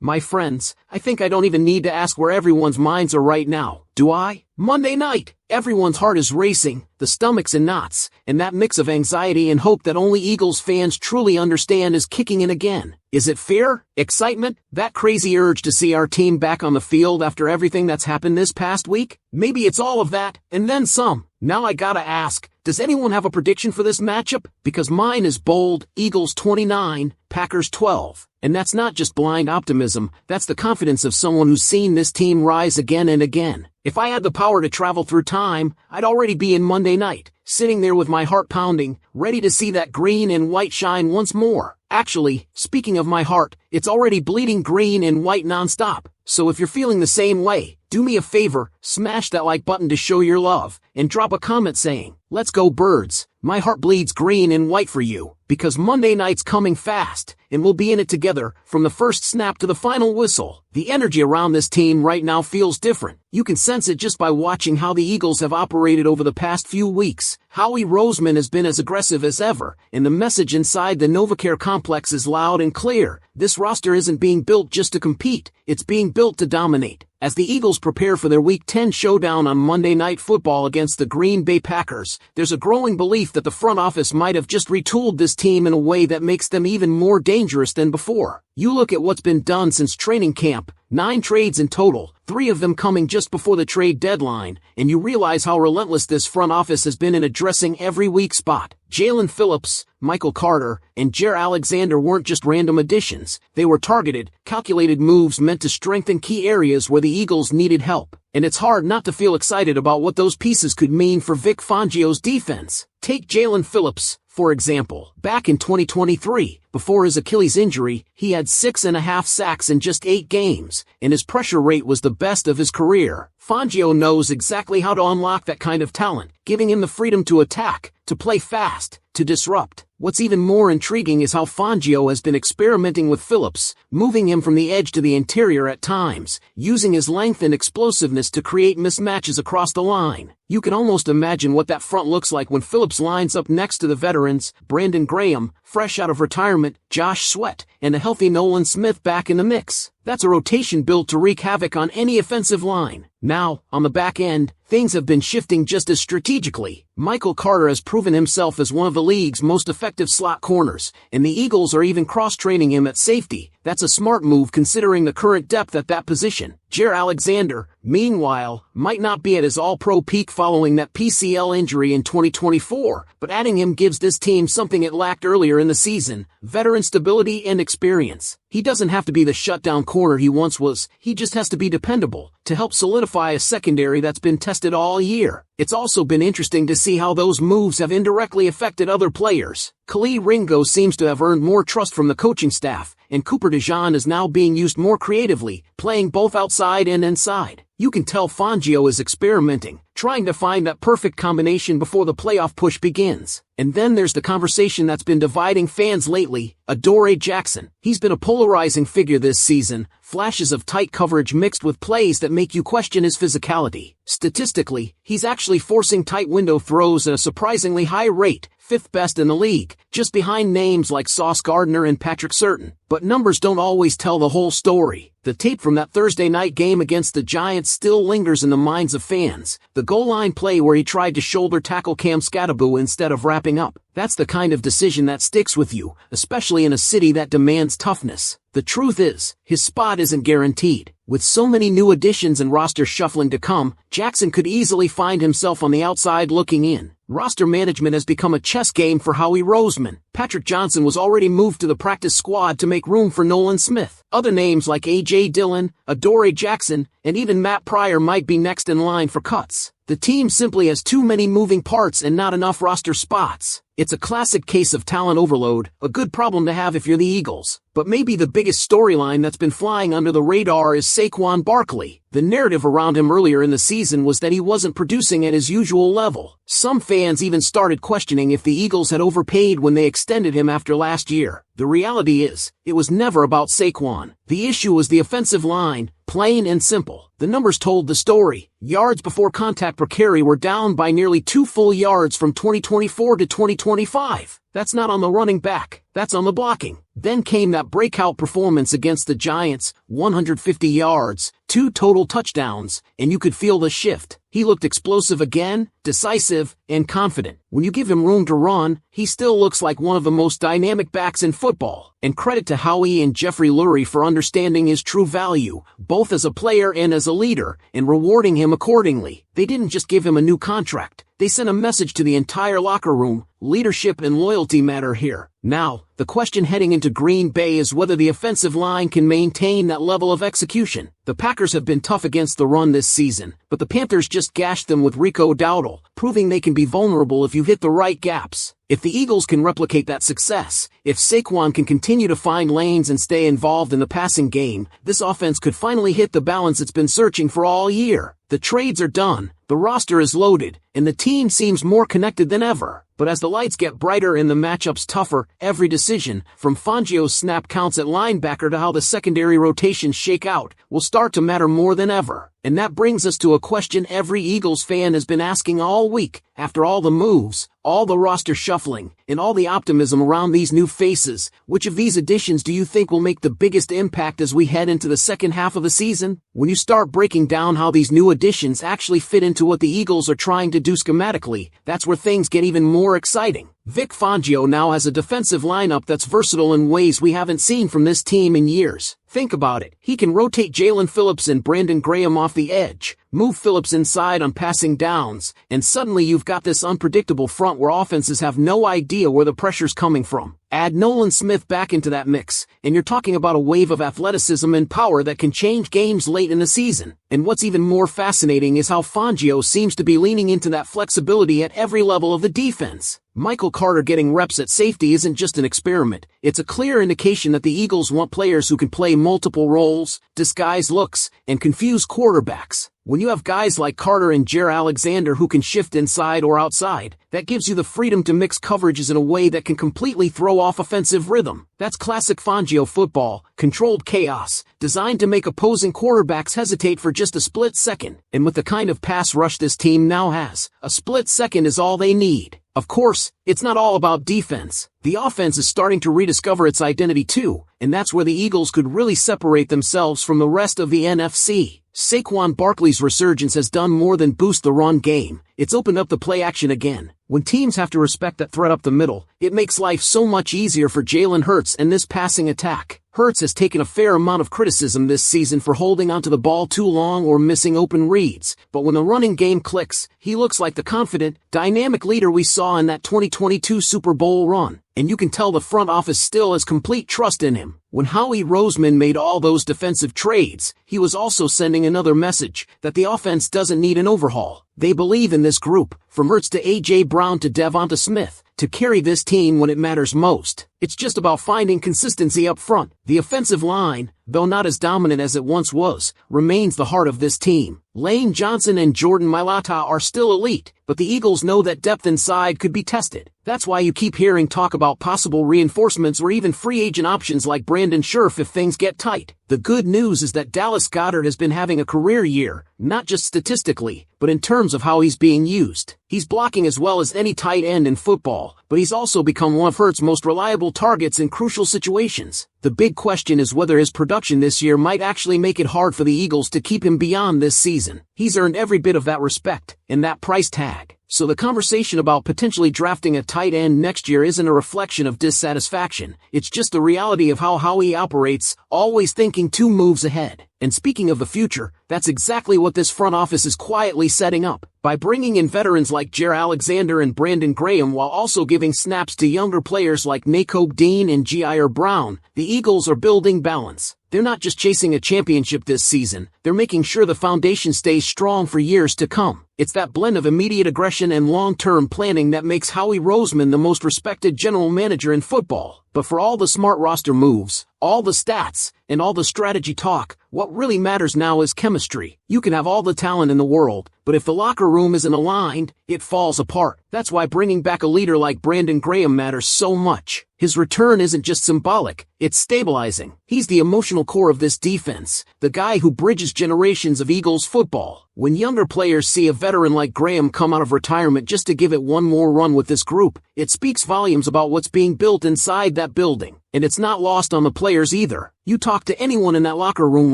My friends, I think I don't even need to ask where everyone's minds are right now, do I? Monday night, everyone's heart is racing, the stomach's in knots, and that mix of anxiety and hope that only Eagles fans truly understand is kicking in again. Is it fear? Excitement? That crazy urge to see our team back on the field after everything that's happened this past week? Maybe it's all of that, and then some. Now I gotta ask, does anyone have a prediction for this matchup? Because mine is bold, Eagles 29, Packers 12. And that's not just blind optimism, that's the confidence of someone who's seen this team rise again and again. If I had the power to travel through time, I'd already be in Monday night, sitting there with my heart pounding, ready to see that green and white shine once more. Actually, speaking of my heart, it's already bleeding green and white nonstop. So if you're feeling the same way, do me a favor, smash that like button to show your love, and drop a comment saying, "Let's go Birds." My heart bleeds green and white for you, because Monday night's coming fast, and we'll be in it together, from the first snap to the final whistle. The energy around this team right now feels different. You can sense it just by watching how the Eagles have operated over the past few weeks. Howie Roseman has been as aggressive as ever, and the message inside the NovaCare complex is loud and clear. This roster isn't being built just to compete, it's being built to dominate. As the Eagles prepare for their Week 10 showdown on Monday Night Football against the Green Bay Packers, there's a growing belief that the front office might have just retooled this team in a way that makes them even more dangerous than before. You look at what's been done since training camp, 9 trades in total, 3 of them coming just before the trade deadline, and you realize how relentless this front office has been in addressing every weak spot. Jalen Phillips, Michael Carter, and Jaire Alexander weren't just random additions. They were targeted, calculated moves meant to strengthen key areas where the Eagles needed help. And it's hard not to feel excited about what those pieces could mean for Vic Fangio's defense. Take Jalen Phillips, for example. Back in 2023, before his Achilles injury, he had 6.5 sacks in just 8 games, and his pressure rate was the best of his career. Fangio knows exactly how to unlock that kind of talent, giving him the freedom to attack, to play fast, to disrupt. What's even more intriguing is how Fangio has been experimenting with Phillips, moving him from the edge to the interior at times, using his length and explosiveness to create mismatches across the line. You can almost imagine what that front looks like when Phillips lines up next to the veterans, Brandon Graham, fresh out of retirement, Josh Sweat, and a healthy Nolan Smith back in the mix. That's a rotation built to wreak havoc on any offensive line. Now, on the back end, things have been shifting just as strategically. Michael Carter has proven himself as one of the league's most effective slot corners, and the Eagles are even cross-training him at safety. That's a smart move considering the current depth at that position. Jaire Alexander, meanwhile, might not be at his all-pro peak following that PCL injury in 2024, but adding him gives this team something it lacked earlier in the season: veteran stability and experience. He doesn't have to be the shutdown corner he once was, he just has to be dependable, to help solidify a secondary that's been tested all year. It's also been interesting to see how those moves have indirectly affected other players. Khalil Ringo seems to have earned more trust from the coaching staff, and Cooper DeJean is now being used more creatively, playing both outside and inside. You can tell Fangio is experimenting, trying to find that perfect combination before the playoff push begins. And then there's the conversation that's been dividing fans lately: Adoree Jackson. He's been a polarizing figure this season, flashes of tight coverage mixed with plays that make you question his physicality. Statistically, he's actually forcing tight window throws at a surprisingly high rate, 5th best in the league, just behind names like Sauce Gardner and Patrick Surtain. But numbers don't always tell the whole story. The tape from that Thursday night game against the Giants still lingers in the minds of fans. The goal line play where he tried to shoulder tackle Cam Skattebo instead of wrapping up. That's the kind of decision that sticks with you, especially in a city that demands toughness. The truth is, his spot isn't guaranteed. With so many new additions and roster shuffling to come, Jackson could easily find himself on the outside looking in. Roster management has become a chess game for Howie Roseman. Patrick Johnson was already moved to the practice squad to make room for Nolan Smith. Other names like A.J. Dillon, Adoree Jackson, and even Matt Pryor might be next in line for cuts. The team simply has too many moving parts and not enough roster spots. It's a classic case of talent overload, a good problem to have if you're the Eagles. But maybe the biggest storyline that's been flying under the radar is Saquon Barkley. The narrative around him earlier in the season was that he wasn't producing at his usual level. Some fans even started questioning if the Eagles had overpaid when they extended him after last year. The reality is, it was never about Saquon. The issue was the offensive line, plain and simple. The numbers told the story. Yards before contact per carry were down by nearly 2 full yards from 2024 to 2025. That's not on the running back, that's on the blocking. Then came that breakout performance against the Giants, 150 yards, 2 total touchdowns, and you could feel the shift. He looked explosive again, decisive, and confident. When you give him room to run, he still looks like one of the most dynamic backs in football. And credit to Howie and Jeffrey Lurie for understanding his true value, both as a player and as a leader, and rewarding him accordingly. They didn't just give him a new contract. They sent a message to the entire locker room. Leadership and loyalty matter here. Now, the question heading into Green Bay is whether the offensive line can maintain that level of execution. The Packers have been tough against the run this season, but the Panthers just gashed them with Rico Dowdle, proving they can be vulnerable if you hit the right gaps. If the Eagles can replicate that success, if Saquon can continue to find lanes and stay involved in the passing game, this offense could finally hit the balance it's been searching for all year. The trades are done, the roster is loaded, and the team seems more connected than ever. But as the lights get brighter and the matchups tougher, every decision, from Fangio's snap counts at linebacker to how the secondary rotations shake out, will start to matter more than ever. And that brings us to a question every Eagles fan has been asking all week. After all the moves, all the roster shuffling, and all the optimism around these new faces, which of these additions do you think will make the biggest impact as we head into the second half of the season? When you start breaking down how these new additions actually fit into what the Eagles are trying to do schematically, that's where things get even more exciting. Vic Fangio now has a defensive lineup that's versatile in ways we haven't seen from this team in years. Think about it. He can rotate Jalen Phillips and Brandon Graham off the edge, move Phillips inside on passing downs, and suddenly you've got this unpredictable front where offenses have no idea where the pressure's coming from. Add Nolan Smith back into that mix, and you're talking about a wave of athleticism and power that can change games late in the season. And what's even more fascinating is how Fangio seems to be leaning into that flexibility at every level of the defense. Michael Carter getting reps at safety isn't just an experiment. It's a clear indication that the Eagles want players who can play multiple roles, disguise looks, and confuse quarterbacks. When you have guys like Carter and Jaire Alexander who can shift inside or outside, that gives you the freedom to mix coverages in a way that can completely throw off offensive rhythm. That's classic Fangio football, controlled chaos, designed to make opposing quarterbacks hesitate for just a split second. And with the kind of pass rush this team now has, a split second is all they need. Of course, it's not all about defense. The offense is starting to rediscover its identity too, and that's where the Eagles could really separate themselves from the rest of the NFC. Saquon Barkley's resurgence has done more than boost the run game. It's opened up the play action again. When teams have to respect that threat up the middle, it makes life so much easier for Jalen Hurts and this passing attack. Hurts has taken a fair amount of criticism this season for holding onto the ball too long or missing open reads, but when the running game clicks, he looks like the confident, dynamic leader we saw in that 2022 Super Bowl run. And you can tell the front office still has complete trust in him. When Howie Roseman made all those defensive trades, he was also sending another message, that the offense doesn't need an overhaul. They believe in this group, from Hurts to A.J. Brown to DeVonta Smith, to carry this team when it matters most. It's just about finding consistency up front. The offensive line, though not as dominant as it once was, remains the heart of this team. Lane Johnson and Jordan Mailata are still elite, but the Eagles know that depth inside could be tested. That's why you keep hearing talk about possible reinforcements or even free agent options like Brandon Scherff if things get tight. The good news is that Dallas Goedert has been having a career year, not just statistically, but in terms of how he's being used. He's blocking as well as any tight end in football, but he's also become one of Hurts' most reliable targets in crucial situations. The big question is whether his production this year might actually make it hard for the Eagles to keep him beyond this season. He's earned every bit of that respect, and that price tag. So the conversation about potentially drafting a tight end next year isn't a reflection of dissatisfaction. It's just the reality of how Howie operates, always thinking 2 moves ahead. And speaking of the future, that's exactly what this front office is quietly setting up. By bringing in veterans like Jaire Alexander and Brandon Graham while also giving snaps to younger players like Nakobe Dean and Jaire Brown, the Eagles are building balance. They're not just chasing a championship this season, they're making sure the foundation stays strong for years to come. It's that blend of immediate aggression and long-term planning that makes Howie Roseman the most respected general manager in football. But for all the smart roster moves, all the stats, and all the strategy talk, what really matters now is chemistry. You can have all the talent in the world, but if the locker room isn't aligned, it falls apart. That's why bringing back a leader like Brandon Graham matters so much. His return isn't just symbolic, it's stabilizing. He's the emotional core of this defense, the guy who bridges generations of Eagles football. When younger players see a veteran like Graham come out of retirement just to give it one more run with this group, it speaks volumes about what's being built inside that building. And it's not lost on the players either. You talk to anyone in that locker room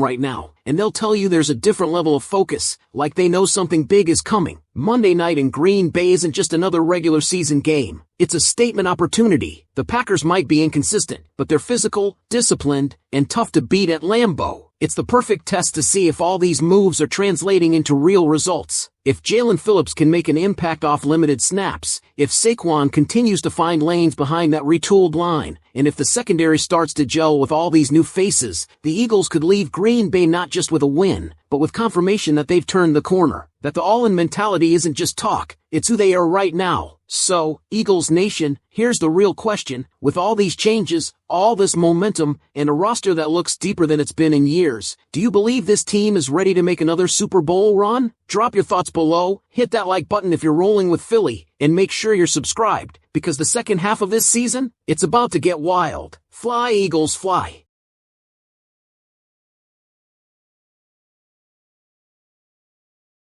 right now, and they'll tell you there's a different level of focus, like they know something big is coming. Monday night in Green Bay isn't just another regular season game. It's a statement opportunity. The Packers might be inconsistent, but they're physical, disciplined, and tough to beat at Lambeau. It's the perfect test to see if all these moves are translating into real results. If Jalen Phillips can make an impact off limited snaps, if Saquon continues to find lanes behind that retooled line, and if the secondary starts to gel with all these new faces, the Eagles could leave Green Bay not just with a win, but with confirmation that they've turned the corner, that the all-in mentality isn't just talk, it's who they are right now. So, Eagles Nation, here's the real question. With all these changes, all this momentum, and a roster that looks deeper than it's been in years, do you believe this team is ready to make another Super Bowl run? Drop your thoughts below, hit that like button if you're rolling with Philly, and make sure you're subscribed, because the second half of this season, it's about to get wild. Fly, Eagles, fly.